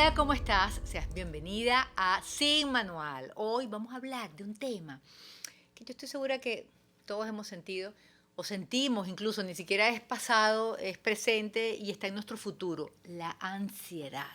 Hola, ¿cómo estás? Seas bienvenida a Sin Manual. Hoy vamos a hablar de un tema que yo estoy segura que todos hemos sentido o sentimos incluso, ni siquiera es pasado, es presente y está en nuestro futuro, la ansiedad.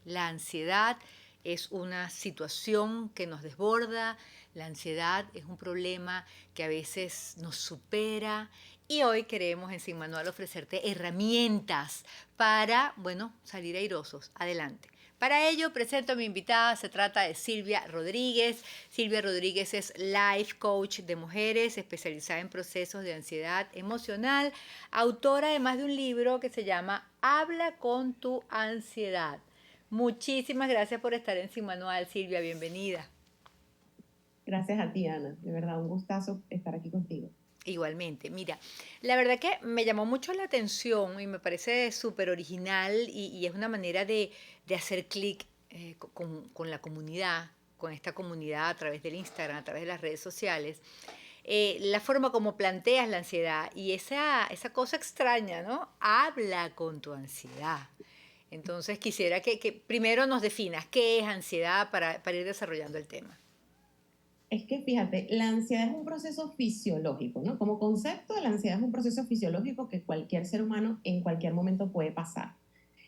La ansiedad es una situación que nos desborda, la ansiedad es un problema que a veces nos supera y hoy queremos en Sin Manual ofrecerte herramientas para, bueno, salir airosos. Adelante. Para ello presento a mi invitada, se trata de Silvia Rodríguez. Silvia Rodríguez es Life Coach de mujeres, especializada en procesos de ansiedad emocional, autora de más de un libro que se llama Habla con tu ansiedad. Muchísimas gracias por estar en Sin Manual, Silvia, bienvenida. Gracias a ti, Ana. De verdad, un gustazo estar aquí contigo. Igualmente, mira, la verdad que me llamó mucho la atención y me parece súper original y es una manera de hacer clic con la comunidad, con esta comunidad a través del Instagram, a través de las redes sociales, la forma como planteas la ansiedad y esa cosa extraña, ¿no? Habla con tu ansiedad. Entonces quisiera que primero nos definas qué es ansiedad para ir desarrollando el tema. Es que fíjate, la ansiedad es un proceso fisiológico, ¿no? Como concepto, la ansiedad es un proceso fisiológico que cualquier ser humano en cualquier momento puede pasar.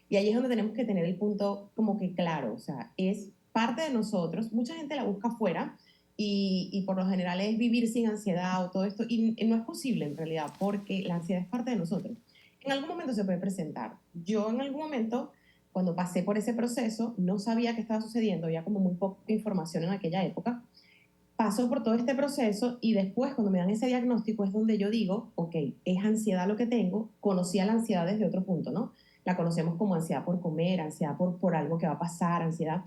Y ahí es donde tenemos que tener el punto como que claro, o sea, es parte de nosotros. Mucha gente la busca afuera y por lo general es vivir sin ansiedad o todo esto. Y no es posible en realidad porque la ansiedad es parte de nosotros. En algún momento se puede presentar. Yo en algún momento, cuando pasé por ese proceso, no sabía qué estaba sucediendo, había como muy poca información en aquella época. Paso por todo este proceso y después cuando me dan ese diagnóstico es donde yo digo, ok, es ansiedad lo que tengo, conocí a la ansiedad desde otro punto, ¿no? La conocemos como ansiedad por comer, ansiedad por algo que va a pasar, ansiedad.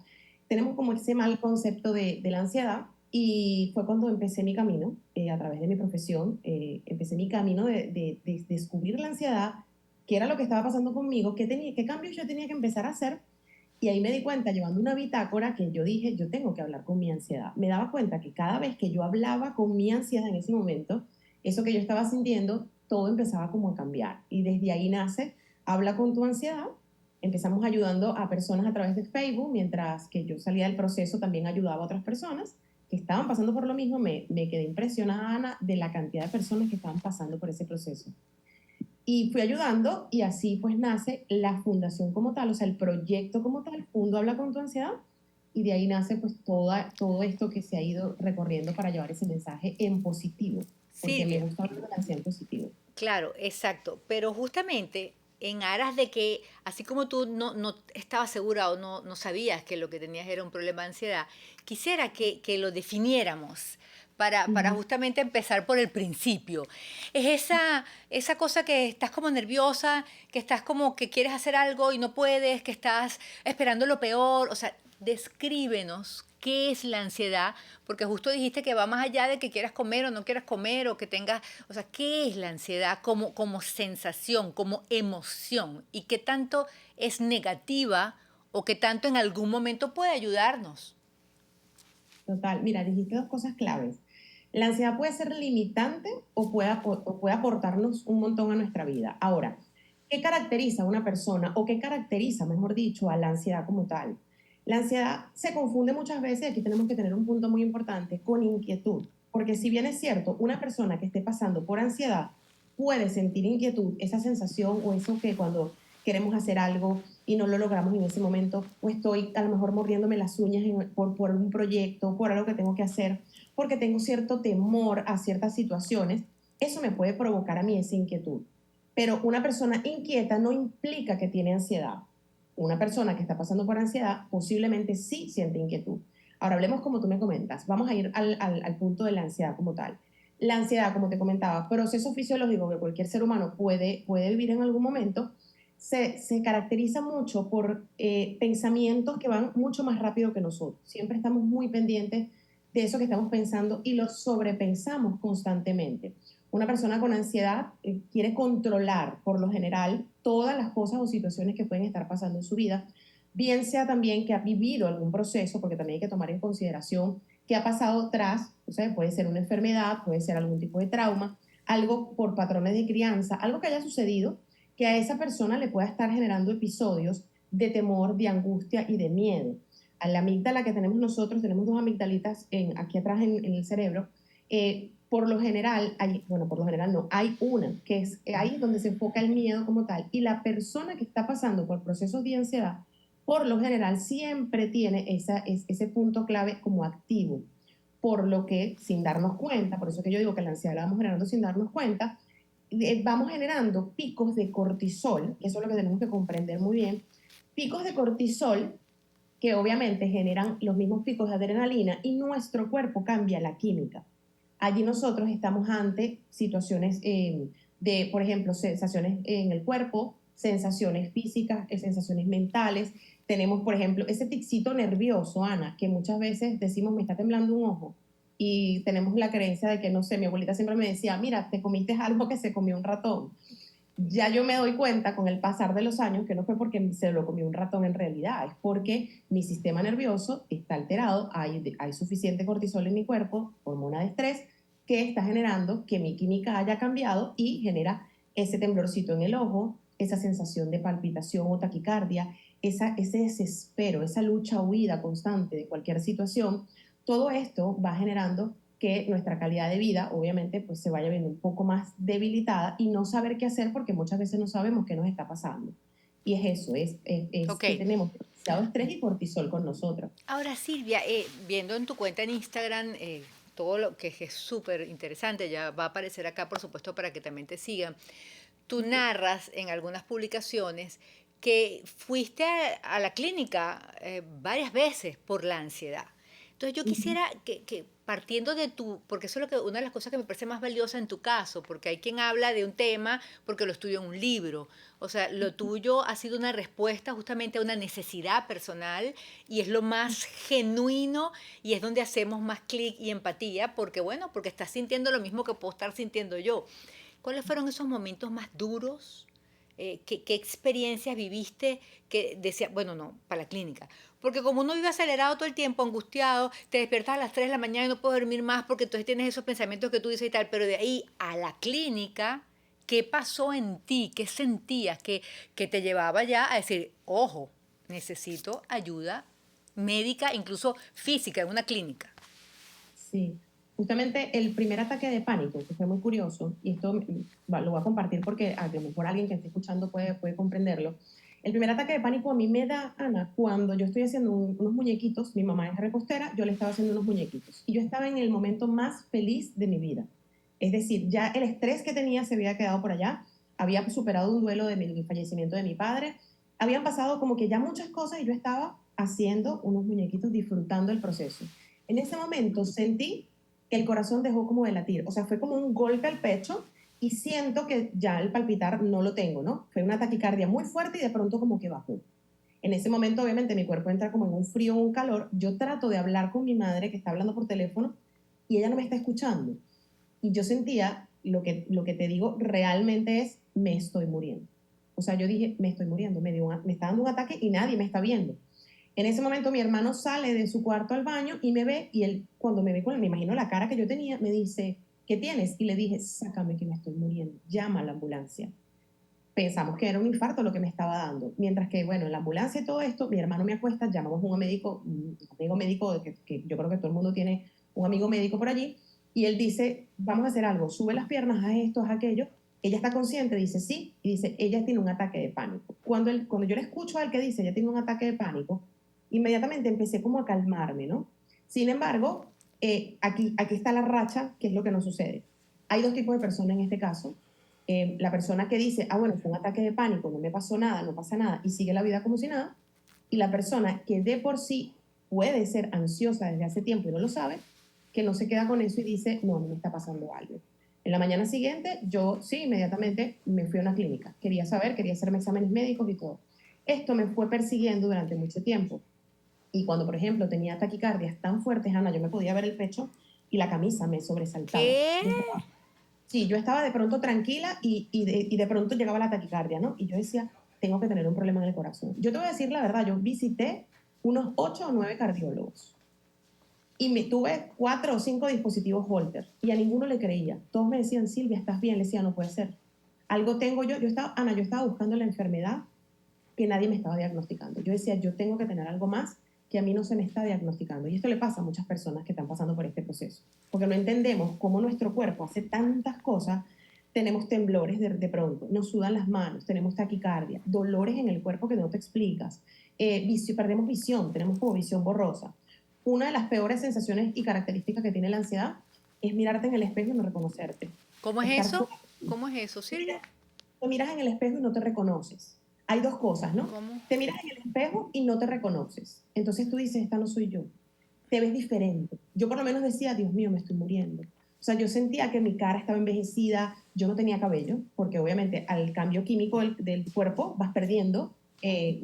Tenemos como ese mal concepto de la ansiedad y fue cuando empecé mi camino, a través de mi profesión, empecé mi camino de descubrir la ansiedad, qué era lo que estaba pasando conmigo, qué cambios yo tenía que empezar a hacer y ahí me di cuenta, llevando una bitácora, que yo dije, yo tengo que hablar con mi ansiedad. Me daba cuenta que cada vez que yo hablaba con mi ansiedad en ese momento, eso que yo estaba sintiendo, todo empezaba como a cambiar. Y desde ahí nace, habla con tu ansiedad. Empezamos ayudando a personas a través de Facebook, mientras que yo salía del proceso también ayudaba a otras personas que estaban pasando por lo mismo. Me quedé impresionada, Ana, de la cantidad de personas que estaban pasando por ese proceso. Y fui ayudando y así pues nace la fundación como tal, o sea, el proyecto como tal, Fundo Habla con tu ansiedad, y de ahí nace pues todo esto que se ha ido recorriendo para llevar ese mensaje en positivo, porque me Silvia, gusta hablar de la ansiedad en positivo. claro, exacto. Pero justamente en aras de que, así como tú no estabas segura o no sabías que lo que tenías era un problema de ansiedad, quisiera que lo definiéramos para Ujú. justamente empezar por el principio. Es esa cosa que estás como nerviosa, que estás como que quieres hacer algo y no puedes, que estás esperando lo peor. O sea, descríbenos qué es la ansiedad, porque justo dijiste que va más allá de que quieras comer o no quieras comer o que tengas, o sea, ¿qué es la ansiedad como sensación, como emoción? ¿Y qué tanto es negativa o qué tanto en algún momento puede ayudarnos? Total, mira, dijiste dos cosas claves. La ansiedad puede ser limitante o puede aportarnos un montón a nuestra vida. Ahora, ¿qué caracteriza a una persona o qué caracteriza, mejor dicho, a la ansiedad como tal? La ansiedad se confunde muchas veces, aquí tenemos que tener un punto muy importante, con inquietud. Porque si bien es cierto, una persona que esté pasando por ansiedad puede sentir inquietud, esa sensación o eso que cuando queremos hacer algo y no lo logramos en ese momento, o estoy a lo mejor mordiéndome las uñas por un proyecto, por algo que tengo que hacer, porque tengo cierto temor a ciertas situaciones, eso me puede provocar a mí esa inquietud. Pero una persona inquieta no implica que tiene ansiedad. Una persona que está pasando por ansiedad posiblemente sí siente inquietud. Ahora hablemos como tú me comentas. Vamos a ir al punto de la ansiedad como tal. La ansiedad, como te comentaba, proceso fisiológico que cualquier ser humano puede vivir en algún momento, se caracteriza mucho por pensamientos que van mucho más rápido que nosotros. Siempre estamos muy pendientes de eso que estamos pensando y lo sobrepensamos constantemente. Una persona con ansiedad quiere controlar, por lo general, todas las cosas o situaciones que pueden estar pasando en su vida, bien sea también que ha vivido algún proceso, porque también hay que tomar en consideración qué ha pasado tras, o sea, puede ser una enfermedad, puede ser algún tipo de trauma, algo por patrones de crianza, algo que haya sucedido que a esa persona le pueda estar generando episodios de temor, de angustia y de miedo. A la amígdala que tenemos nosotros, tenemos dos amigdalitas aquí atrás en el cerebro, por lo general, bueno, por lo general no, hay una, que es ahí donde se enfoca el miedo como tal, y la persona que está pasando por procesos de ansiedad, por lo general siempre tiene ese punto clave como activo, por lo que sin darnos cuenta, por eso que yo digo que la ansiedad la vamos generando sin darnos cuenta, vamos generando picos de cortisol, y eso es lo que tenemos que comprender muy bien, picos de cortisol que obviamente generan los mismos picos de adrenalina y nuestro cuerpo cambia la química. Allí nosotros estamos ante situaciones de, por ejemplo, sensaciones en el cuerpo, sensaciones físicas, sensaciones mentales. Tenemos, por ejemplo, ese ticsito nervioso, Ana, que muchas veces decimos, me está temblando un ojo. Y tenemos la creencia de que, no sé, mi abuelita siempre me decía, mira, te comiste algo que se comió un ratón. Ya yo me doy cuenta con el pasar de los años que no fue porque se lo comió un ratón en realidad, es porque mi sistema nervioso está alterado, hay suficiente cortisol en mi cuerpo, hormona de estrés, que está generando que mi química haya cambiado y genera ese temblorcito en el ojo, esa sensación de palpitación o taquicardia, ese desespero, esa lucha huida constante de cualquier situación. Todo esto va generando que nuestra calidad de vida, obviamente, pues se vaya viendo un poco más debilitada y no saber qué hacer porque muchas veces no sabemos qué nos está pasando. Y es eso, es Ok. que tenemos demasiado estrés y cortisol con nosotros. Ahora, Silvia, viendo en tu cuenta en Instagram todo lo que es súper interesante, ya va a aparecer acá, por supuesto, para que también te sigan. Tú narras en algunas publicaciones que fuiste a la clínica varias veces por la ansiedad. Entonces yo quisiera que partiendo de tu, porque eso es lo que, una de las cosas que me parece más valiosa en tu caso, porque hay quien habla de un tema porque lo estudió en un libro. O sea, lo tuyo ha sido una respuesta justamente a una necesidad personal y es lo más genuino y es donde hacemos más clic y empatía, porque bueno, porque estás sintiendo lo mismo que puedo estar sintiendo yo. ¿Cuáles fueron esos momentos más duros? ¿Qué experiencias viviste que decía, bueno, no, para la clínica? Porque como uno vive acelerado todo el tiempo, angustiado, te despiertas a las 3 de la mañana y no puedo dormir más porque entonces tienes esos pensamientos que tú dices y tal, pero de ahí a la clínica, ¿qué pasó en ti? ¿Qué sentías que te llevaba ya a decir, ojo, necesito ayuda médica, incluso física, en una clínica? Sí, justamente el primer ataque de pánico, que fue muy curioso, y esto lo voy a compartir porque a lo mejor alguien que esté escuchando puede comprenderlo. El primer ataque de pánico a mí me da, Ana, cuando yo estoy haciendo unos muñequitos, mi mamá es repostera, yo le estaba haciendo unos muñequitos, y yo estaba en el momento más feliz de mi vida. Es decir, ya el estrés que tenía se había quedado por allá, había superado un duelo del fallecimiento de mi padre, habían pasado como que ya muchas cosas y yo estaba haciendo unos muñequitos disfrutando el proceso. En ese momento sentí que el corazón dejó como de latir, o sea, fue como un golpe al pecho y siento que ya el palpitar no lo tengo, ¿no? Fue una taquicardia muy fuerte y de pronto como que bajó. En ese momento, obviamente, mi cuerpo entra como en un frío, un calor. Yo trato de hablar con mi madre que está hablando por teléfono y ella no me está escuchando. Y yo sentía, lo que te digo realmente es, me estoy muriendo. O sea, yo dije, me estoy muriendo, me está dando un ataque y nadie me está viendo. En ese momento mi hermano sale de su cuarto al baño y me ve, y él cuando me ve me imagino la cara que yo tenía, me dice, ¿qué tienes? Y le dije, sácame que me estoy muriendo, llama a la ambulancia. Pensamos que era un infarto lo que me estaba dando. Mientras que, bueno, en la ambulancia y todo esto, mi hermano me acuesta, llamamos a un amigo médico, que yo creo que todo el mundo tiene un amigo médico por allí, y él dice, vamos a hacer algo, sube las piernas, haz esto, haz aquello. Ella está consciente, dice sí, y dice, ella tiene un ataque de pánico. Cuando yo le escucho al que dice, ella tiene un ataque de pánico, inmediatamente empecé como a calmarme, ¿no? Sin embargo, aquí está la racha, que es lo que nos sucede. Hay dos tipos de personas en este caso. La persona que dice, ah, bueno, fue un ataque de pánico, no me pasó nada, no pasa nada, y sigue la vida como si nada. Y la persona que de por sí puede ser ansiosa desde hace tiempo y no lo sabe, que no se queda con eso y dice, no, me está pasando algo. En la mañana siguiente, yo sí, inmediatamente me fui a una clínica. Quería saber, quería hacerme exámenes médicos y todo. Esto me fue persiguiendo durante mucho tiempo. Y cuando, por ejemplo, tenía taquicardias tan fuertes, Ana, yo me podía ver el pecho y la camisa me sobresaltaba. ¿Qué? Sí, yo estaba de pronto tranquila y de pronto llegaba la taquicardia, ¿no? Y yo decía, tengo que tener un problema en el corazón. Yo te voy a decir la verdad, yo visité unos 8 o 9 cardiólogos y me tuve 4 o 5 dispositivos Holter y a ninguno le creía. Todos me decían, Silvia, ¿estás bien? Le decía, no puede ser. Algo tengo yo estaba, Ana, yo estaba buscando la enfermedad que nadie me estaba diagnosticando. Yo decía, yo tengo que tener algo más que a mí no se me está diagnosticando. Y esto le pasa a muchas personas que están pasando por este proceso, porque no entendemos cómo nuestro cuerpo hace tantas cosas. Tenemos temblores de pronto, nos sudan las manos, tenemos taquicardia, dolores en el cuerpo que no te explicas, perdemos visión, tenemos como visión borrosa. Una de las peores sensaciones y características que tiene la ansiedad es mirarte en el espejo y no reconocerte. ¿Cómo es Estar eso? fuera. ¿Cómo es eso, Silvia? Te miras en el espejo y no te reconoces. Hay dos cosas, ¿no? ¿Cómo? Te miras en el espejo y no te reconoces. Entonces tú dices, esta no soy yo. Te ves diferente. Yo por lo menos decía, Dios mío, me estoy muriendo. O sea, yo sentía que mi cara estaba envejecida, yo no tenía cabello, porque obviamente al cambio químico del cuerpo vas perdiendo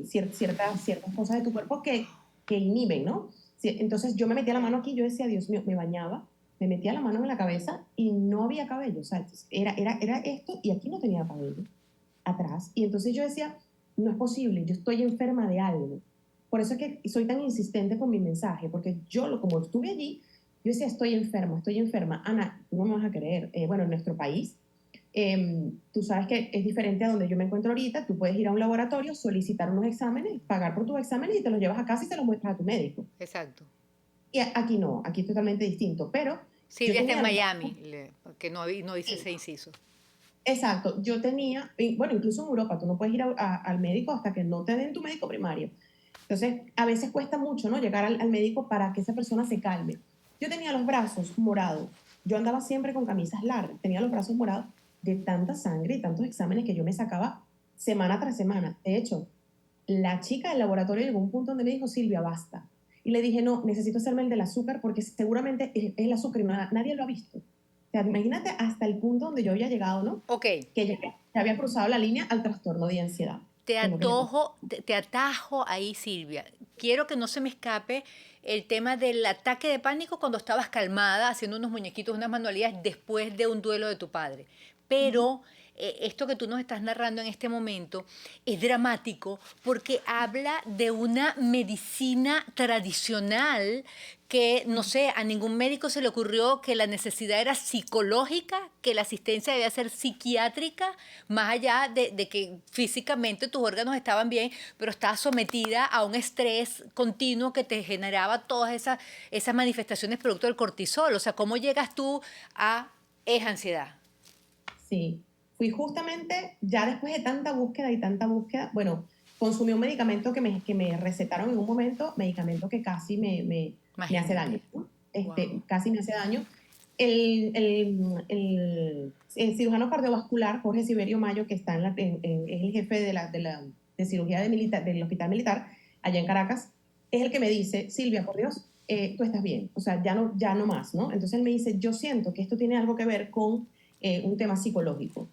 ciertas cosas de tu cuerpo que inhiben, ¿no? Entonces yo me metía la mano aquí, yo decía, Dios mío, me bañaba, me metía la mano en la cabeza y no había cabello. O sea, era esto y aquí no tenía cabello atrás. Y entonces yo decía, no es posible, yo estoy enferma de algo. Por eso es que soy tan insistente con mi mensaje, porque yo, como estuve allí, yo decía, estoy enferma, estoy enferma. Ana, tú no me vas a creer. Bueno, en nuestro país, tú sabes que es diferente a donde yo me encuentro ahorita. Tú puedes ir a un laboratorio, solicitar unos exámenes, pagar por tus exámenes y te los llevas a casa y se los muestras a tu médico. Exacto. Y aquí no, aquí es totalmente distinto. Pero yo Silvia está en tenía... Miami, que no hice ese inciso. Exacto, yo tenía, bueno, incluso en Europa, tú no puedes ir al médico hasta que no te den tu médico primario. Entonces, a veces cuesta mucho, ¿no? Llegar al médico para que esa persona se calme. Yo tenía los brazos morados, yo andaba siempre con camisas largas, tenía los brazos morados de tanta sangre y tantos exámenes que yo me sacaba semana tras semana. De hecho, la chica del laboratorio llegó a un punto donde me dijo, Silvia, basta. Y le dije, no, necesito hacerme el del azúcar porque seguramente es el azúcar y nadie lo ha visto. O sea, imagínate hasta el punto donde yo había llegado, ¿no? Ok, Que ya había cruzado la línea al trastorno de ansiedad. te atajo ahí, Silvia. Quiero que no se me escape el tema del ataque de pánico cuando estabas calmada haciendo unos muñequitos, unas manualidades después de un duelo de tu padre. Pero esto que tú nos estás narrando en este momento es dramático porque habla de una medicina tradicional que, no sé, a ningún médico se le ocurrió que la necesidad era psicológica, que la asistencia debía ser psiquiátrica, más allá de que físicamente tus órganos estaban bien, pero estabas sometida a un estrés continuo que te generaba todas esas manifestaciones producto del cortisol. O sea, ¿cómo llegas tú a esa ansiedad? Sí, fui justamente, ya después de tanta búsqueda y tanta búsqueda, bueno, consumí un medicamento que me recetaron en un momento, medicamento que casi me hace daño, Imagínate. ¿no? Wow. Casi me hace daño. El cirujano cardiovascular, Jorge Siberio Mayo, que está es el jefe de cirugía del Hospital Militar, allá en Caracas, es el que me dice, Silvia, por Dios, tú estás bien, o sea, ya no más, ¿no? Entonces él me dice, yo siento que esto tiene algo que ver con un tema psicológico.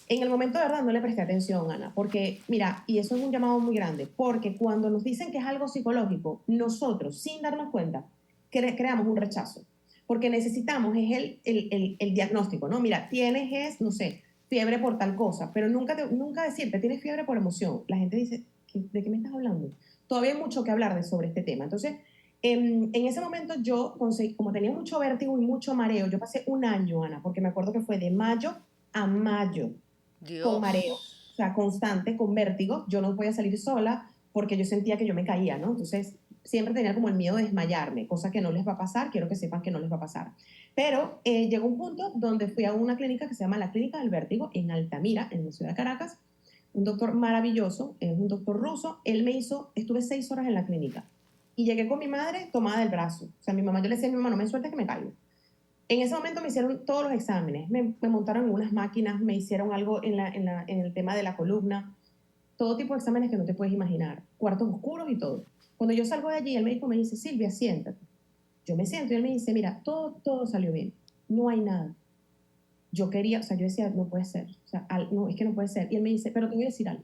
En el momento de verdad no le presté atención, Ana, porque mira, y eso es un llamado muy grande, porque cuando nos dicen que es algo psicológico, nosotros, sin darnos cuenta, creamos un rechazo, porque necesitamos es el diagnóstico, ¿no? Mira, no sé, fiebre por tal cosa, pero nunca decirte, tienes fiebre por emoción. La gente dice, ¿de qué me estás hablando? Todavía hay mucho que hablar sobre este tema. Entonces, en ese momento yo conseguí, como tenía mucho vértigo y mucho mareo, yo pasé un año, Ana, porque me acuerdo que fue de mayo a mayo, con mareo, o Dios. sea, constante, con vértigo. Yo no podía salir sola porque yo sentía que yo me caía, ¿no? Entonces, siempre tenía como el miedo de desmayarme, cosa que no les va a pasar, quiero que sepan que no les va a pasar. Pero llegó un punto donde fui a una clínica que se llama la Clínica del Vértigo, en Altamira, en la ciudad de Caracas, un doctor maravilloso, es un doctor ruso, él me hizo, estuve 6 horas en la clínica y llegué con mi madre tomada del brazo. O sea, mi mamá, yo le decía a mi mamá, no me sueltes que me caigo. En ese momento me hicieron todos los exámenes, me montaron en unas máquinas, me hicieron algo en el tema de la columna, todo tipo de exámenes que no te puedes imaginar, cuartos oscuros y todo. Cuando yo salgo de allí, el médico me dice, Silvia, siéntate. Yo me siento y él me dice, mira, todo salió bien, no hay nada. Yo quería, o sea, yo decía, no puede ser, o sea, no, es que no puede ser. Y él me dice, pero te voy a decir algo.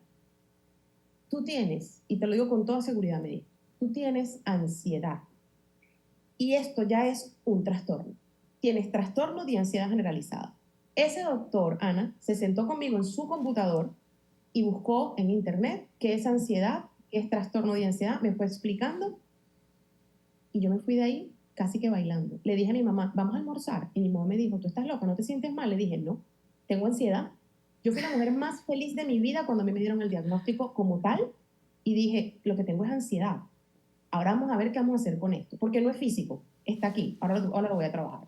Tú tienes, y te lo digo con toda seguridad, me dijo, tú tienes ansiedad. Y esto ya es un trastorno. Tienes trastorno de ansiedad generalizada. Ese doctor, Ana, se sentó conmigo en su computador y buscó en internet qué es ansiedad, qué es trastorno de ansiedad, me fue explicando y yo me fui de ahí casi que bailando. Le dije a mi mamá, vamos a almorzar. Y mi mamá me dijo, ¿tú estás loca? ¿No te sientes mal? Le dije, no, tengo ansiedad. Yo fui la mujer más feliz de mi vida cuando a mí me dieron el diagnóstico como tal. y dije, lo que tengo es ansiedad. Ahora vamos a ver qué vamos a hacer con esto, porque no es físico, está aquí, ahora lo voy a trabajar.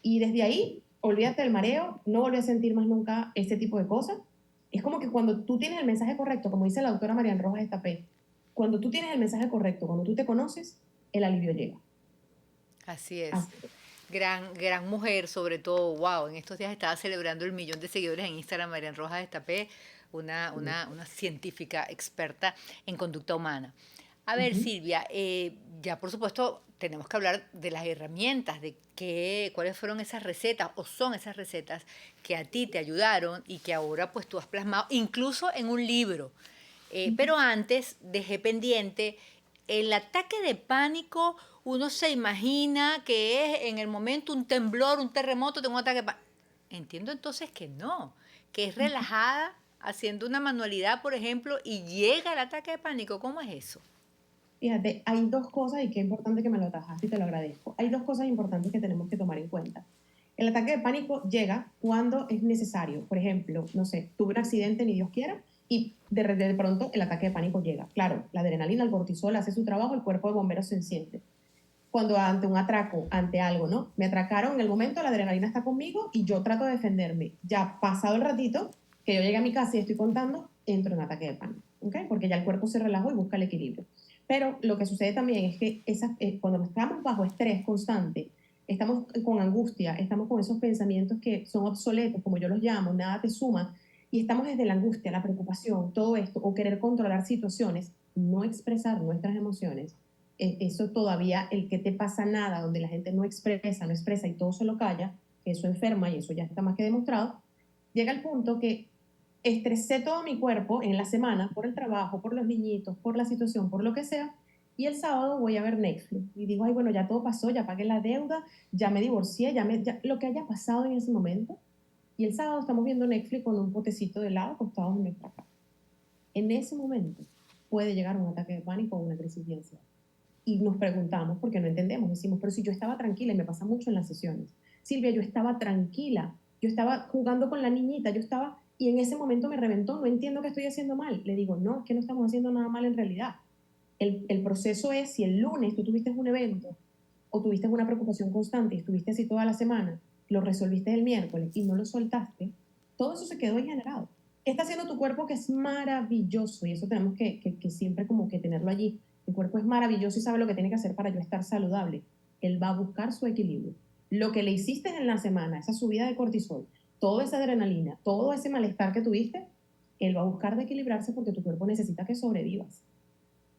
Y desde ahí, olvídate del mareo, no volví a sentir más nunca este tipo de cosas. Es como que cuando tú tienes el mensaje correcto, como dice la doctora Marian Rojas Estapé, cuando tú tienes el mensaje correcto, cuando tú te conoces, el alivio llega. Así es. Así. Gran mujer, sobre todo, wow, en estos días estaba celebrando el 1.000.000 de seguidores en Instagram, Marian Rojas Estapé, una científica experta en conducta humana. A ver, Uh-huh. Silvia, ya por supuesto tenemos que hablar de las herramientas, de cuáles fueron esas recetas o son esas recetas que a ti te ayudaron y que ahora pues tú has plasmado incluso en un libro. Pero antes dejé pendiente el ataque de pánico. Uno se imagina que es en el momento un temblor, un terremoto, tengo un ataque de pánico. Entiendo entonces que no, que es relajada haciendo una manualidad, por ejemplo, y llega el ataque de pánico. ¿Cómo es eso? Fíjate, hay dos cosas, y qué importante que me lo atajaste y te lo agradezco. Hay dos cosas importantes que tenemos que tomar en cuenta. El ataque de pánico llega cuando es necesario. Por ejemplo, no sé, tuve un accidente, ni Dios quiera, y de pronto el ataque de pánico llega. Claro, la adrenalina, el cortisol hace su trabajo, el cuerpo de bomberos se enciende. Cuando ante un atraco, ante algo, ¿no? Me atracaron en el momento, la adrenalina está conmigo y yo trato de defenderme. Ya pasado el ratito, que yo llegué a mi casa y estoy contando, entro en ataque de pánico, ¿ok? Porque ya el cuerpo se relajó y busca el equilibrio. Pero lo que sucede también es que cuando estamos bajo estrés constante, estamos con angustia, estamos con esos pensamientos que son obsoletos, como yo los llamo, nada te suma, y estamos desde la angustia, la preocupación, todo esto, o querer controlar situaciones, no expresar nuestras emociones, eso todavía, el que te pasa nada, donde la gente no expresa, no expresa y todo se lo calla, eso enferma y eso ya está más que demostrado, llega al punto que estresé todo mi cuerpo en la semana por el trabajo, por los niñitos, por la situación, por lo que sea, y el sábado voy a ver Netflix y digo, ay, bueno, ya todo pasó, ya pagué la deuda, ya me divorcié, ya, lo que haya pasado en ese momento, y el sábado estamos viendo Netflix con un potecito de helado acostados en nuestra casa. En ese momento puede llegar un ataque de pánico o una crisis de ansiedad y nos preguntamos porque no entendemos, decimos, pero si yo estaba tranquila, y me pasa mucho en las sesiones, Silvia, yo estaba tranquila, yo estaba jugando con la niñita, yo estaba, y en ese momento me reventó, no entiendo qué estoy haciendo mal. Le digo, no, es que no estamos haciendo nada mal en realidad. El proceso es, si el lunes tú tuviste un evento o tuviste una preocupación constante y estuviste así toda la semana, lo resolviste el miércoles y no lo soltaste, todo eso se quedó ahí generado. ¿Qué está haciendo tu cuerpo que es maravilloso? Y eso tenemos que siempre como que tenerlo allí. Mi cuerpo es maravilloso y sabe lo que tiene que hacer para yo estar saludable. Él va a buscar su equilibrio. Lo que le hiciste en la semana, esa subida de cortisol, toda esa adrenalina, todo ese malestar que tuviste, él va a buscar de equilibrarse porque tu cuerpo necesita que sobrevivas.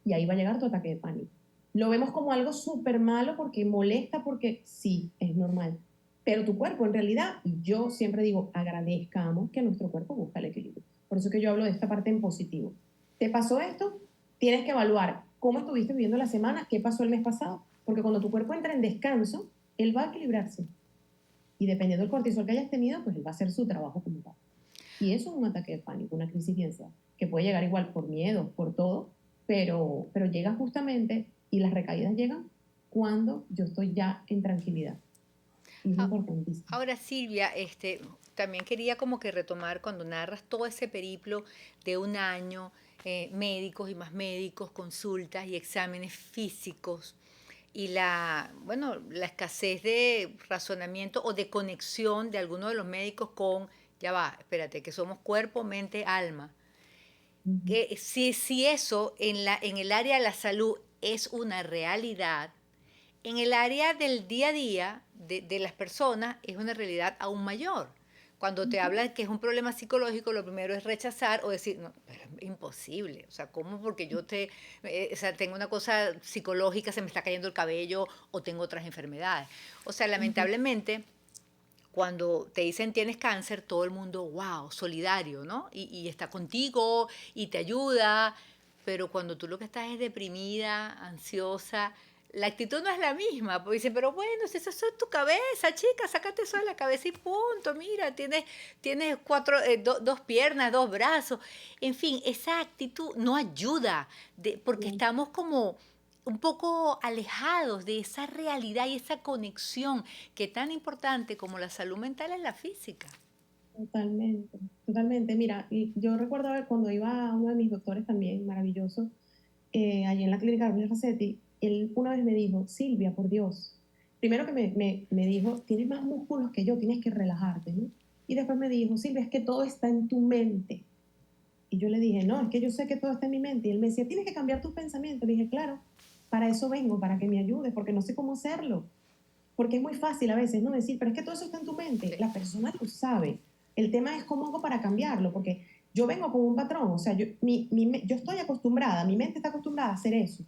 Y ahí va a llegar tu ataque de pánico. Lo vemos como algo súper malo porque molesta, porque sí, es normal. Pero tu cuerpo en realidad, y yo siempre digo, agradezcamos que nuestro cuerpo busca el equilibrio. Por eso que yo hablo de esta parte en positivo. ¿Te pasó esto? Tienes que evaluar cómo estuviste viviendo la semana, qué pasó el mes pasado, porque cuando tu cuerpo entra en descanso, él va a equilibrarse. Y dependiendo del cortisol que hayas tenido, pues él va a hacer su trabajo como tal. Y eso es un ataque de pánico, una crisis de ansiedad, que puede llegar igual por miedo, por todo, pero llega justamente y las recaídas llegan cuando yo estoy ya en tranquilidad. Y es Ah, importantísimo. ahora, Silvia, también quería como que retomar cuando narras todo ese periplo de un año, médicos y más médicos, consultas y exámenes físicos y bueno, la escasez de razonamiento o de conexión de algunos de los médicos con, ya va, espérate, que somos cuerpo, mente, alma. Uh -huh. Si eso en el área de la salud es una realidad, en el área del día a día de las personas es una realidad aún mayor. Cuando Uh te -huh. hablan que es un problema psicológico, lo primero es rechazar o decir, no, pero es imposible. O sea, ¿cómo? Porque o sea, tengo una cosa psicológica, se me está cayendo el cabello o tengo otras enfermedades. O sea, Uh -huh. lamentablemente, cuando te dicen tienes cáncer, todo el mundo, wow, solidario, ¿no? Y está contigo y te ayuda, pero cuando tú lo que estás es deprimida, ansiosa, la actitud no es la misma, porque dicen, pero bueno, si eso es tu cabeza, chica, sácate eso de la cabeza y punto, mira, tienes dos piernas, dos brazos, en fin, esa actitud no ayuda, porque No. estamos como un poco alejados de esa realidad y esa conexión que tan importante como la salud mental es la física. Totalmente, totalmente. Mira, y yo recuerdo ver cuando iba a uno de mis doctores también, maravilloso, allí en la clínica Gabriel Rossetti, él una vez me dijo, Silvia, por Dios, primero que me dijo, tienes más músculos que yo, tienes que relajarte, ¿no? Y después me dijo, Silvia, es que todo está en tu mente. Y yo le dije, no, es que yo sé que todo está en mi mente. Y él me decía, tienes que cambiar tus pensamientos. Le dije, claro, para eso vengo, para que me ayudes, porque no sé cómo hacerlo. Porque es muy fácil a veces, ¿no? Decir, pero es que todo eso está en tu mente. Sí. La persona lo sabe. El tema es cómo hago para cambiarlo, porque yo vengo con un patrón, o sea, yo estoy acostumbrada, mi mente está acostumbrada a hacer eso.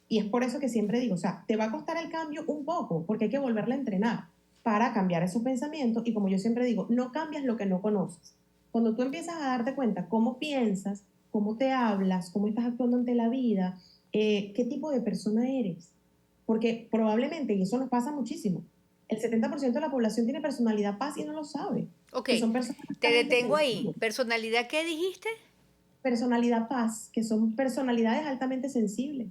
Y es por eso que siempre digo, o sea, te va a costar el cambio un poco, porque hay que volverla a entrenar para cambiar esos pensamientos. Y como yo siempre digo, no cambias lo que no conoces. Cuando tú empiezas a darte cuenta cómo piensas, cómo te hablas, cómo estás actuando ante la vida, qué tipo de persona eres. Porque probablemente, y eso nos pasa muchísimo, el 70% de la población tiene personalidad paz y no lo sabe, Ok, que son personas te altamente detengo ahí. sensibles. ¿Personalidad qué dijiste? Personalidad paz, que son personalidades altamente sensibles.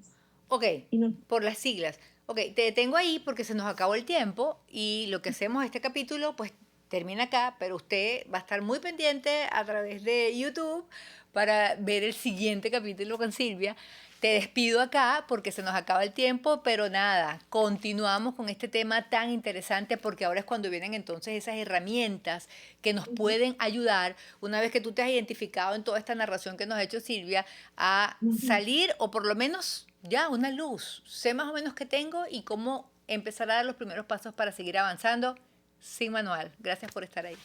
Ok, Y no, por las siglas. Ok, te detengo ahí porque se nos acabó el tiempo y lo que hacemos este capítulo pues termina acá, pero usted va a estar muy pendiente a través de YouTube para ver el siguiente capítulo con Silvia. Te despido acá porque se nos acaba el tiempo, pero nada, continuamos con este tema tan interesante porque ahora es cuando vienen entonces esas herramientas que nos pueden ayudar, una vez que tú te has identificado en toda esta narración que nos ha hecho Silvia, a ujú. salir o por lo menos ya una luz. Sé más o menos qué tengo y cómo empezar a dar los primeros pasos para seguir avanzando sin manual. Gracias por estar ahí.